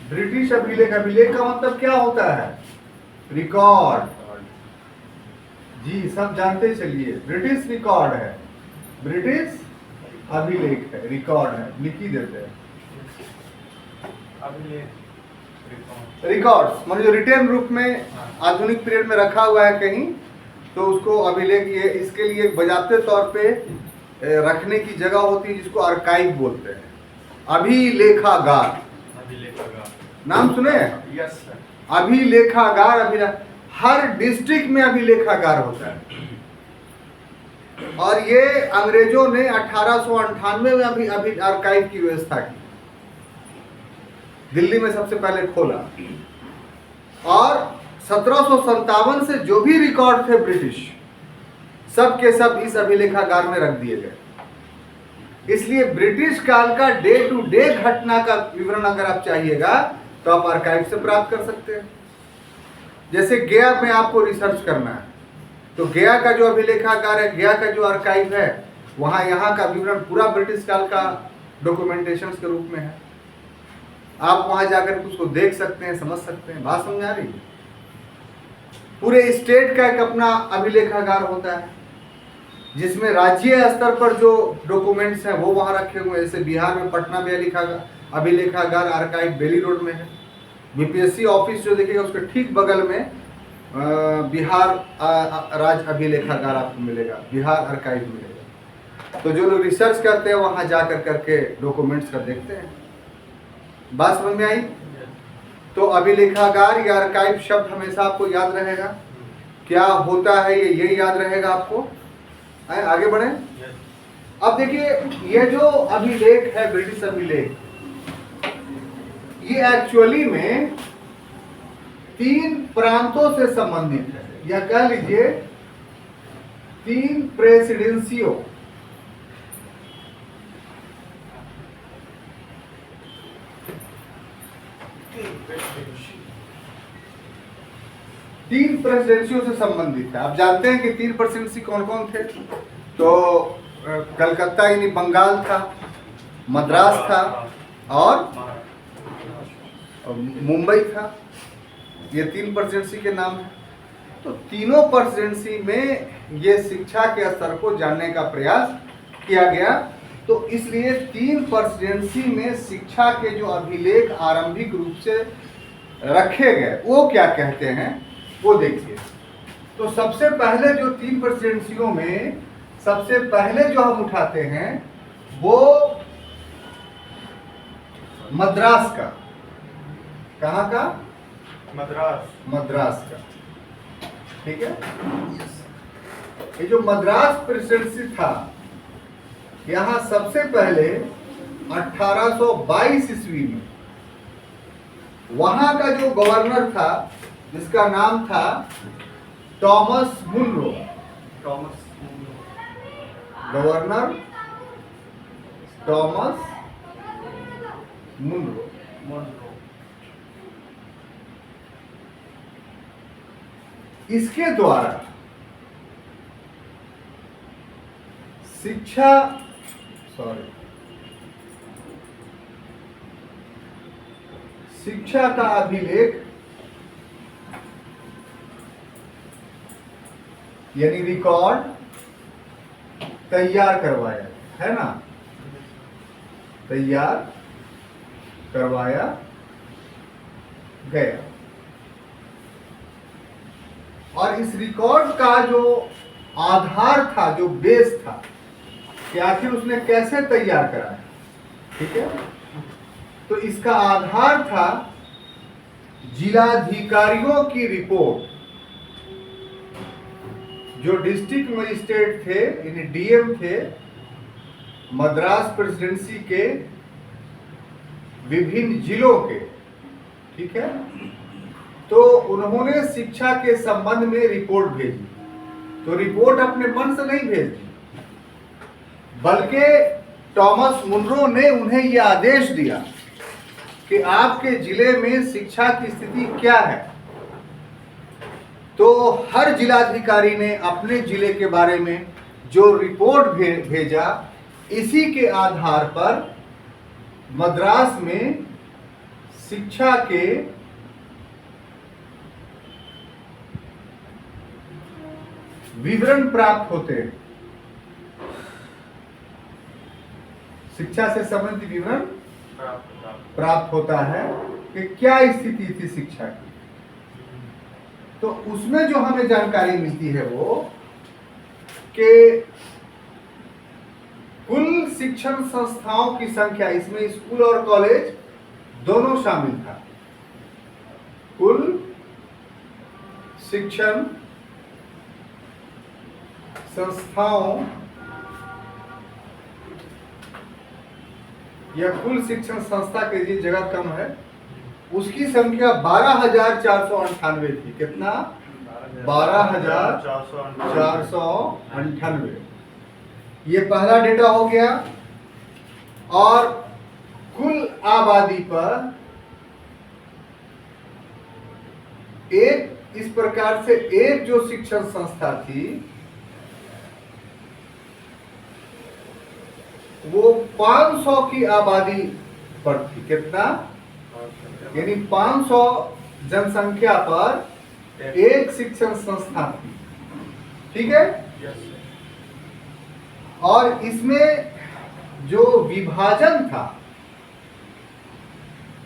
ब्रिटिश अभिलेख। अभिलेख का मतलब क्या होता है? रिकॉर्ड। जी, सब जानते चलिए, ब्रिटिश रिकॉर्ड है, ब्रिटिश अभिलेख है, रिकॉर्ड है, लिख ही देते हैं। रिकॉर्ड्स माने जो रिटर्न रूप में आधुनिक पीरियड में रखा हुआ है कहीं, तो उसको अभिलेख, ये इसके लिए बजाते तौर पे रखने की जगह होती है जिसको आर्काइव बोलते हैं। अभिलेखागार, नाम सुने? Yes sir. अभिलेखागार, हर डिस्ट्रिक्ट में अभिलेखागार होता है। और ये अंग्रेजों ने 1898 में अभी आर्काइव की व्यवस्था की, दिल्ली में सबसे पहले खोला। और 1757 से जो भी रिकॉर्ड थे ब्रिटिश, सब के सब इस अभिलेखागार में रख दिए गए। इसलिए ब्रिटिश काल का डे टू डे घटना का विवरण अगर आप चाहिएगा तो आप आर्काइव से प्राप्त कर सकते हैं। जैसे गया में आपको रिसर्च करना है, तो गया का जो अभिलेखागार है, गया का जो आर्काइव है, वहाँ यहाँ का विवरण पूरा ब्रिटिश काल का डॉक्यूमेंटेशन के रूप में है। आप वहाँ जाकर उसको देख सकते हैं, समझ सकते हैं। बात समझ आ रही है? पूरे स्टेट का एक अपना अभिलेखागार होता है, जिसमें राज्य स्तर पर जो डॉक्यूमेंट्स हैं वो वहाँ रखे हुए हैं। जैसे बिहार में पटना में अभिलेखागार आर्काइव बेली रोड में है। बीपीएससी ऑफिस जो देखिएगा उसके ठीक बगल में बिहार राज्य अभिलेखागार आपको मिलेगा, बिहार आर्काइव मिलेगा। तो जो लोग रिसर्च करते हैं वहाँ जा करके डॉक्यूमेंट्स का देखते हैं। बात समझ में आई? तो अभिलेखागार या आर्काइव शब्द हमेशा आपको याद रहेगा। क्या होता है ये याद रहेगा आपको। आगे बढ़े। अब देखिए, ये जो अभिलेख है, ब्रिटिश अभिलेख, ये एक्चुअली में 3 प्रांतों से संबंधित है, या कह लीजिए 3 प्रेसिडेंसियों, तीन प्रेसिडेंसियों से संबंधित है। आप जानते हैं कि 3 प्रेसिडेंसी कौन कौन थे? तो कलकत्ता यानी बंगाल था, मद्रास था और मुंबई था। ये 3 प्रेसिडेंसी के नाम हैं। तो तीनों प्रेसिडेंसी में ये शिक्षा के स्तर को जानने का प्रयास किया गया। तो इसलिए 3 प्रेसिडेंसी में शिक्षा के जो अभिलेख आरंभिक रूप से रखे गए वो क्या कहते हैं वो देखिए। तो सबसे पहले जो 3 प्रेसिडेंसियों में सबसे पहले जो हम उठाते हैं वो मद्रास का। कहाँ का? मद्रास का, ठीक है। ये जो मद्रास प्रेसिडेंसी था, यहाँ सबसे पहले 1822 ईस्वी में वहां का जो गवर्नर था जिसका नाम था Thomas Munro, governor Thomas Munro, इसके द्वारा शिक्षा का अभिलेख यानी रिकॉर्ड तैयार करवाया, है ना, तैयार करवाया गया। और इस रिकॉर्ड का जो आधार था, जो बेस था, कि आखिर उसने कैसे तैयार कराया, ठीक है। तो इसका आधार था जिलाधिकारियों की रिपोर्ट, जो डिस्ट्रिक्ट मजिस्ट्रेट थे यानी डीएम थे, मद्रास प्रेसिडेंसी के विभिन्न जिलों के, ठीक है। तो उन्होंने शिक्षा के संबंध में रिपोर्ट भेजी। तो रिपोर्ट अपने मन से नहीं भेजी, बल्कि टॉमस मुनरो ने उन्हें यह आदेश दिया कि आपके जिले में शिक्षा की स्थिति क्या है। तो हर जिलाधिकारी ने अपने जिले के बारे में जो रिपोर्ट भेजा, इसी के आधार पर मद्रास में शिक्षा के विवरण प्राप्त होते हैं। शिक्षा से संबंधित विवरण प्राप्त होता है कि क्या स्थिति थी शिक्षा की। तो उसमें जो हमें जानकारी मिलती है वो कि कुल शिक्षण संस्थाओं की संख्या, इसमें स्कूल और कॉलेज दोनों शामिल था, कुल शिक्षण संस्थाओं या कुल शिक्षण संस्था के लिए जगह कम है, उसकी संख्या 12,498 थी। कितना? 12,498। ये पहला डेटा हो गया। और कुल आबादी पर एक इस प्रकार से एक जो शिक्षण संस्था थी वो 500 की आबादी पर थी। कितना? यानी 500 जनसंख्या पर एक शिक्षण संस्था थी, ठीक है। और इसमें जो विभाजन था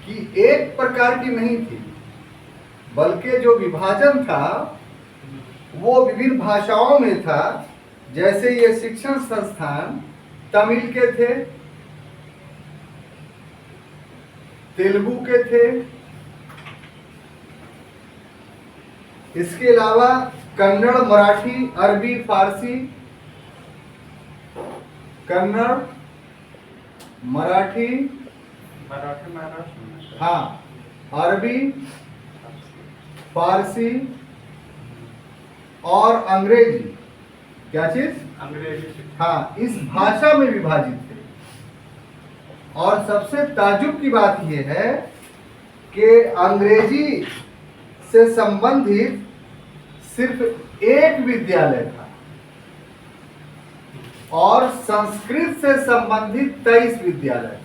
कि एक प्रकार की नहीं थी, बल्कि जो विभाजन था वो विभिन्न भाषाओं में था। जैसे ये शिक्षण संस्थान तमिल के थे, तेलुगु के थे, इसके अलावा कन्नड़, मराठी, अरबी, फारसी, कन्नड़, मराठी, हाँ, अरबी, फारसी और अंग्रेजी। क्या चीज? अंग्रेजी। हाँ, इस भाषा में विभाजित थे। और सबसे ताज्जुब की बात यह है कि अंग्रेजी से संबंधित सिर्फ एक विद्यालय था और संस्कृत से संबंधित 23 विद्यालय।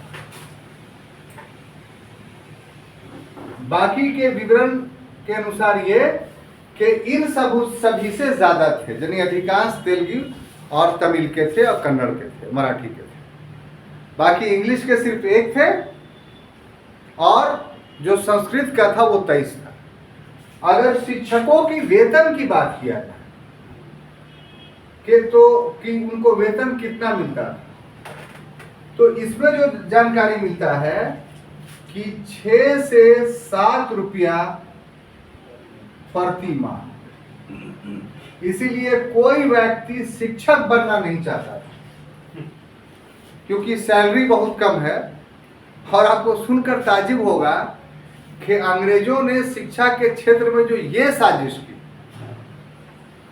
बाकी के विवरण के अनुसार ये कि इन सभी से ज्यादा थे, यानी अधिकांश तेलुगु और तमिल के थे और कन्नड़ के थे, मराठी के थे। बाकी इंग्लिश के सिर्फ एक थे और जो संस्कृत का था वो 23 था। अगर शिक्षकों की वेतन की बात किया जाए कि उनको वेतन कितना मिलता था, तो इसमें जो जानकारी मिलता है कि 6 से 7 रुपया प्रति माह। इसीलिए कोई व्यक्ति शिक्षक बनना नहीं चाहता था, क्योंकि सैलरी बहुत कम है। और आपको सुनकर ताज्जुब होगा कि अंग्रेजों ने शिक्षा के क्षेत्र में जो ये साजिश की,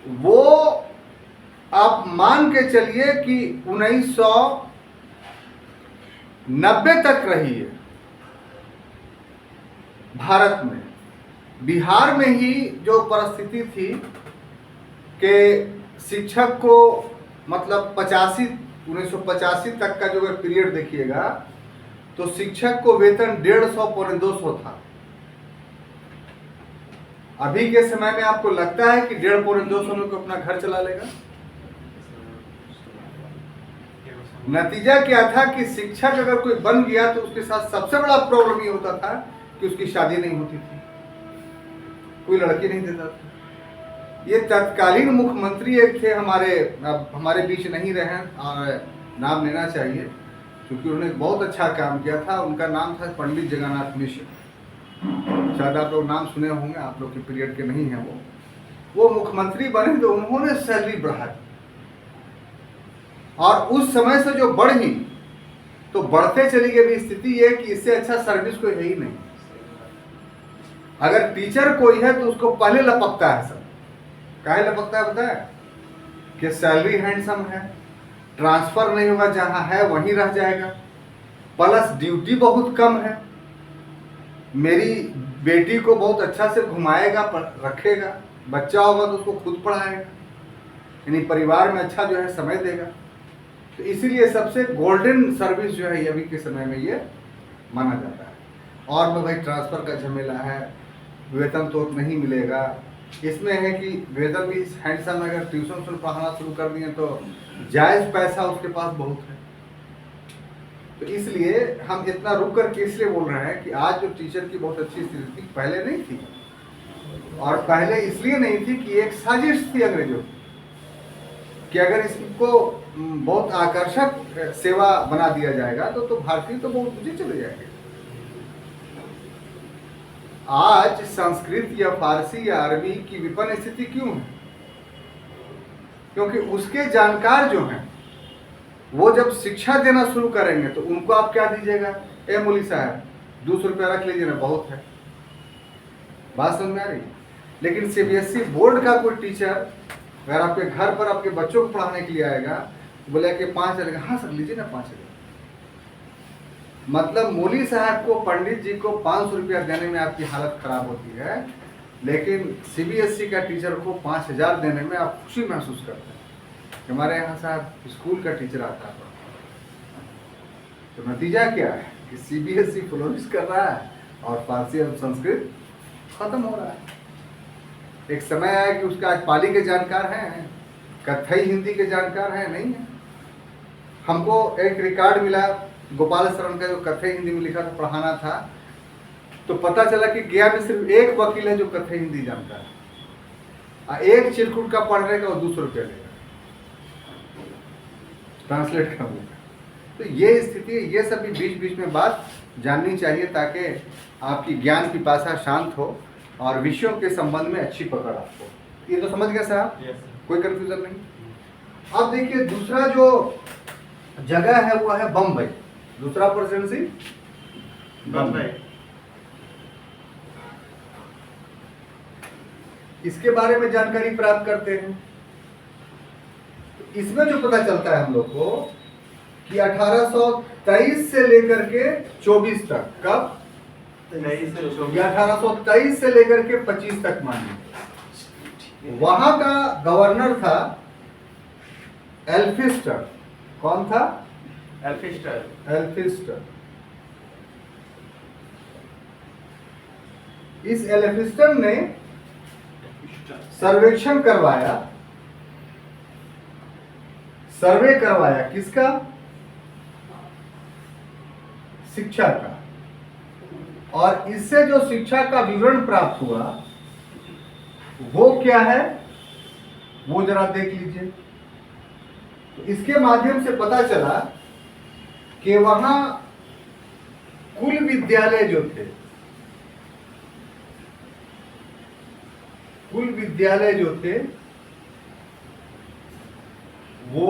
वो आप मान के चलिए कि 1990 तक रही है भारत में। बिहार में ही जो परिस्थिति थी कि शिक्षक को मतलब 1985 तक का जो पीरियड देखिएगा तो शिक्षक को वेतन 150 पौने 200 था। अभी के समय में आपको लगता है कि 150 पौने 200 में को अपना घर चला लेगा? नतीजा क्या था कि शिक्षक अगर कोई बन गया तो उसके साथ सबसे बड़ा प्रॉब्लम ये होता था कि उसकी शादी नहीं होती थी, कोई लड़की नहीं देता था। ये तत्कालीन मुख्यमंत्री एक थे हमारे, अब हमारे बीच नहीं रहे और नाम लेना चाहिए क्योंकि उन्होंने बहुत अच्छा काम किया था। उनका नाम था पंडित जगन्नाथ मिश्र। शायद आप लोग नाम सुने होंगे, आप लोग के पीरियड के नहीं हैं वो मुख्यमंत्री बने तो उन्होंने सैलरी बढ़ाई और उस समय से जो बढ़ी तो बढ़ते चली गई। अभी स्थिति ये है कि इससे अच्छा सर्विस कोई है ही नहीं। अगर टीचर कोई है तो उसको पहले लपकता है सब। काहे लपकता है पता है? कि सैलरी हैंडसम है, ट्रांसफर नहीं होगा, जहां है वहीं रह जाएगा, प्लस ड्यूटी बहुत कम है, मेरी बेटी को बहुत अच्छा से घुमाएगा, रखेगा, बच्चा होगा तो उसको खुद पढ़ाएगा, यानी परिवार में अच्छा जो है समय देगा। तो इसीलिए सबसे गोल्डन सर्विस जो है अभी के समय में ये माना जाता है। और में भाई ट्रांसफर का झमेला है, वेतन तो नहीं मिलेगा। इसमें है कि वेतन भी हैंडसम, अगर ट्यूशन पढ़ाना शुरू कर दिए तो जायज़ पैसा उसके पास बहुत है। तो इसलिए हम इतना रुक करके इसलिए बोल रहे हैं कि आज जो टीचर की बहुत अच्छी स्थिति थी, पहले नहीं थी। और पहले इसलिए नहीं थी कि एक साजिश थी अंग्रेजों की कि अगर इसको बहुत आकर्षक सेवा बना दिया जाएगा तो भारतीय तो बहुत ऊंचे चले जाएंगे। आज संस्कृत या फारसी या अरबी की विपन्न स्थिति क्यों है? क्योंकि उसके जानकार जो हैं वो जब शिक्षा देना शुरू करेंगे तो उनको आप क्या दीजिएगा? ए मौली साहब 200 रुपया रख लीजिए ना, बहुत है। बात समझ में आ रही? लेकिन सीबीएसई बोर्ड का कोई टीचर अगर आपके घर पर आपके बच्चों को पढ़ाने के लिए आएगा, बोले कि 5 लगेगा, हाँ सर लीजिए ना 5 लगेगा। मतलब मौली साहब को, पंडित जी को 500 रुपया देने में आपकी हालत खराब होती है, लेकिन सीबीएसई का टीचर को 5000 देने में आप खुशी महसूस करते हैं। हमारे यहाँ साहब स्कूल का टीचर आता है, तो नतीजा क्या है कि सीबीएसई फ्लोरिश कर रहा है और फारसी और संस्कृत खत्म हो रहा है। एक समय आया कि उसका आज पाली के जानकार हैं, कथई हिंदी के जानकार हैं, नहीं है। हमको एक रिकॉर्ड मिला गोपाल शरण का, जो कथई हिंदी में लिखा था, पढ़ाना था, तो पता चला कि गया में सिर्फ एक वकील है जो कथई हिंदी जानता है, और एक चिरकुट का पढ़ने का वो 200 रुपया लेगा ट्रांसलेट करने का। तो ये स्थिति, ये सभी बीच बीच में बात जाननी चाहिए ताकि आपकी ज्ञान की पिपासा शांत हो और विषयों के संबंध में अच्छी पकड़ आपको। ये तो समझ गए साहब? कोई कंफ्यूजन नहीं। अब देखिए दूसरा जो जगह है वो है बम्बई। दूसरा प्रेसिडेंसी बम्बई। इसके बारे में जानकारी प्राप्त करते हैं। इसमें जो पता चलता है हम लोग को कि 1823 से लेकर के 24 तक, कब? 1823 से लेकर के 25 तक मानिए, वहां का गवर्नर था एल्फिस्टर। कौन था? एल्फिस्टर। इस एल्फिस्टर ने सर्वेक्षण करवाया, सर्वे करवाया किसका? शिक्षा का। और इससे जो शिक्षा का विवरण प्राप्त हुआ वो क्या है, वो जरा देख लीजिए। तो इसके माध्यम से पता चला कि वहां कुल विद्यालय जो थे, कुल विद्यालय जो थे वो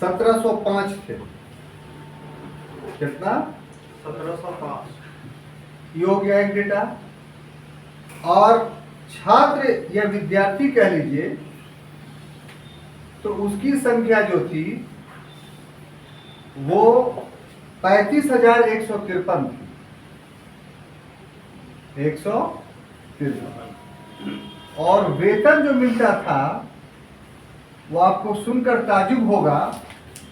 1705 थे। कितना? 1705। ये हो गया एक डेटा। और छात्र या विद्यार्थी कह लीजिए तो उसकी संख्या जो थी वो 35,153 थी। 153। और वेतन जो मिलता था वो आपको सुनकर ताजुब होगा,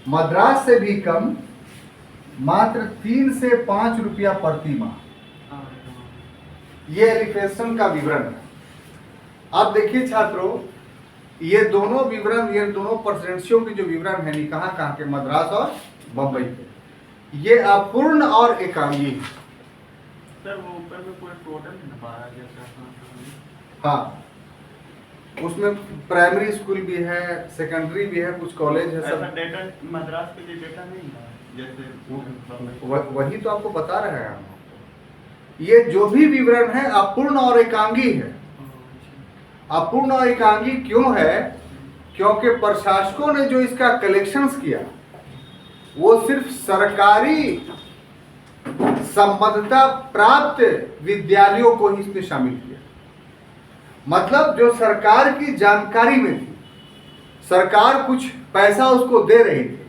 मद्रास से भी कम, मात्र 3 से 5 रुपया प्रति माह। ये एलिफेशन का विवरण है। आप देखिए छात्रों, ये दोनों विवरण, ये दोनों प्रेसिडेंसियों के जो विवरण है, कहाँ कहाँ के, मद्रास और बम्बई के, ये अपूर्ण और एकांगी है। सर वो ऊपर में कोई टोटल नहीं पा रहा जैसा। हाँ, उसमें प्राइमरी स्कूल भी है, सेकेंडरी भी है, कुछ कॉलेज है, सब। डेटा मद्रास के लिए डेटा नहीं है जैसे वही तो आपको बता रहे हैं हम। ये जो भी विवरण है अपूर्ण और एकांगी है। अपूर्ण और एकांगी क्यों है? क्योंकि प्रशासकों ने जो इसका कलेक्शंस किया वो सिर्फ सरकारी संबद्धता प्राप्त विद्यालयों को ही इसमें शामिल किया। मतलब जो सरकार की जानकारी में थी, सरकार कुछ पैसा उसको दे रही थी,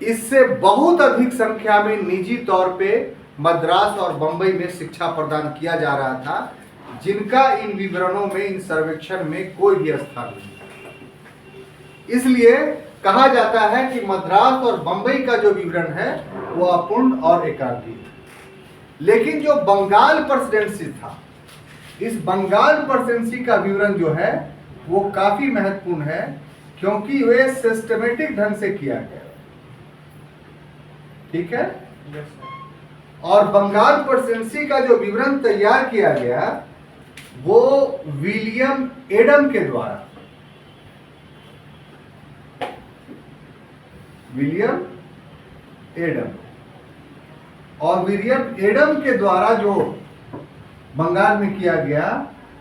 इससे बहुत अधिक संख्या में निजी तौर पे मद्रास और बंबई में शिक्षा प्रदान किया जा रहा था, जिनका इन विवरणों में, इन सर्वेक्षण में कोई भी स्थान नहीं। इसलिए कहा जाता है कि मद्रास और बंबई का जो विवरण है वो अपूर्ण और एकांकी है। लेकिन जो बंगाल प्रेसिडेंसी था, इस बंगाल प्रेसिडेंसी का विवरण जो है वो काफी महत्वपूर्ण है, क्योंकि वे सिस्टमेटिक ढंग से किया गया। ठीक है। और बंगाल प्रेसिडेंसी का जो विवरण तैयार किया गया वो विलियम एडम के द्वारा, विलियम एडम, और विलियम एडम के द्वारा जो बंगाल में किया गया,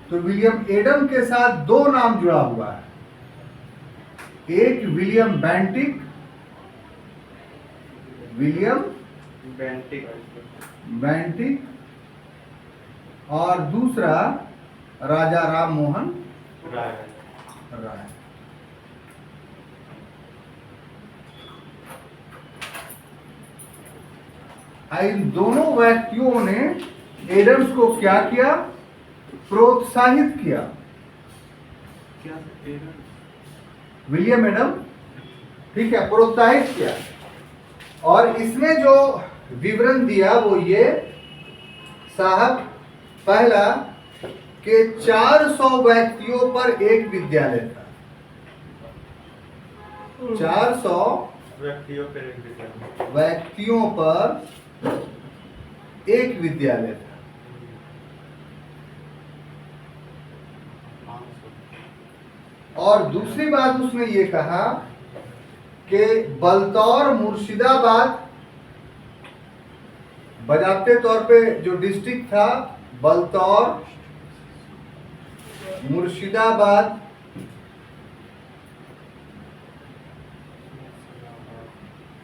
तो विलियम एडम के साथ दो नाम जुड़ा हुआ है, एक विलियम बेंटिक, विलियम बेंटिक, और दूसरा राजा राम मोहन राय। इन दोनों व्यक्तियों ने एडम्स को क्या किया? प्रोत्साहित किया। क्या विलियम एडम, ठीक है, प्रोत्साहित किया। और इसने जो विवरण दिया वो ये साहब, पहला कि 400 व्यक्तियों पर एक विद्यालय था। 400 व्यक्तियों पर एक विद्यालय था। और दूसरी बात उसने ये कहा कि बलतौर मुर्शिदाबाद, बजाते तौर पे जो डिस्ट्रिक्ट था बलतौर, मुर्शिदाबाद,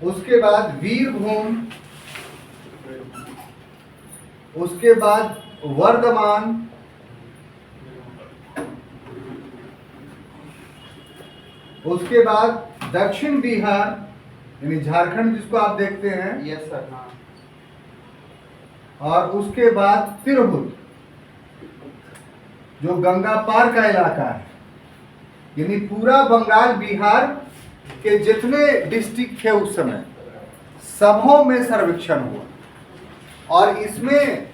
उसके बाद वीरभूम, उसके बाद वर्धमान, उसके बाद दक्षिण बिहार यानी झारखंड जिसको आप देखते हैं, यस सर, हाँ, और उसके बाद तिरहुत जो गंगा पार का इलाका है, यानी पूरा बंगाल बिहार के जितने डिस्ट्रिक्ट थे उस समय सबों में सर्वेक्षण हुआ। और इसमें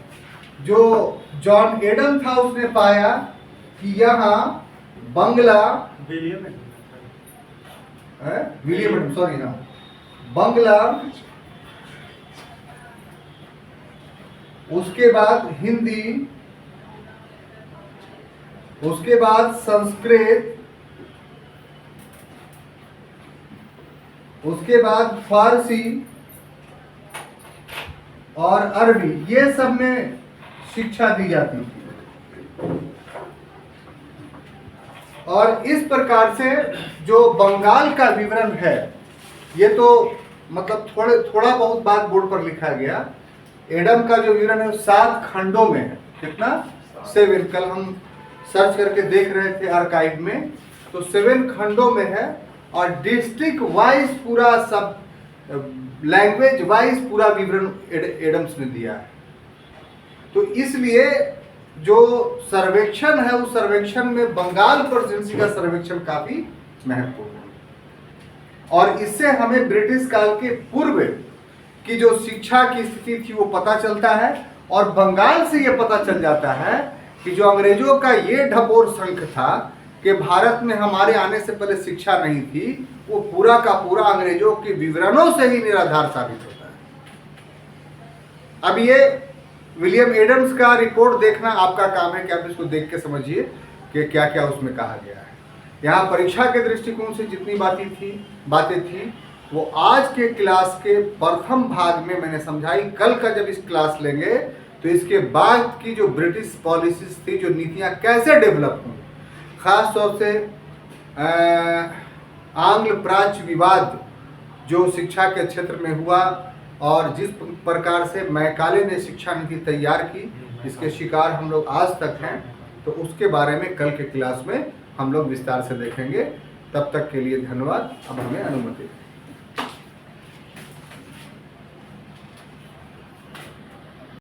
जो जॉन एडम था उसने पाया कि यहाँ बंगला, विलियम एडम, सॉरी, हाँ, बंगला, उसके बाद हिंदी, उसके बाद संस्कृत, उसके बाद फारसी और अरबी, ये सब में शिक्षा दी जाती थी। और इस प्रकार से जो बंगाल का विवरण है, ये तो मतलब थोड़ा बहुत बात बोर्ड पर लिखा गया। एडम का जो विवरण है 7 खंडों में है। कितना? 7। कल हम सर्च करके देख रहे थे आर्काइव में, तो 7 खंडों में है। और डिस्ट्रिक्ट वाइज पूरा, सब लैंग्वेज वाइज पूरा विवरण एडम्स ने दिया है। तो इसलिए जो सर्वेक्षण है उस सर्वेक्षण में बंगाल प्रेसिडेंसी का सर्वेक्षण काफी महत्वपूर्ण है। और इससे हमें ब्रिटिश काल के पूर्व की जो शिक्षा की स्थिति थी वो पता चलता है। और बंगाल से ये पता चल जाता है कि जो अंग्रेजों का ये ढपोर शंख था कि भारत में हमारे आने से पहले शिक्षा नहीं थी, वो पूरा का पूरा अंग्रेजों के विवरणों से ही निराधार साबित होता है। अब ये विलियम एडम्स का रिपोर्ट देखना आपका काम है कि आप इसको देख के समझिए कि क्या क्या उसमें कहा गया है। यहाँ परीक्षा के दृष्टिकोण से जितनी बातें थी वो आज के क्लास के प्रथम भाग में मैंने समझाई। कल का जब इस क्लास लेंगे तो इसके बाद की जो ब्रिटिश पॉलिसीज थी, जो नीतियाँ कैसे डेवलप हुई, खास तौर से आंग्ल प्राच्य विवाद जो शिक्षा के क्षेत्र में हुआ और जिस प्रकार से मैकाले ने शिक्षा नीति तैयार की, इसके शिकार हम लोग आज तक हैं, तो उसके बारे में कल के क्लास में हम लोग विस्तार से देखेंगे। तब तक के लिए धन्यवाद। अब हमें अनुमति दें।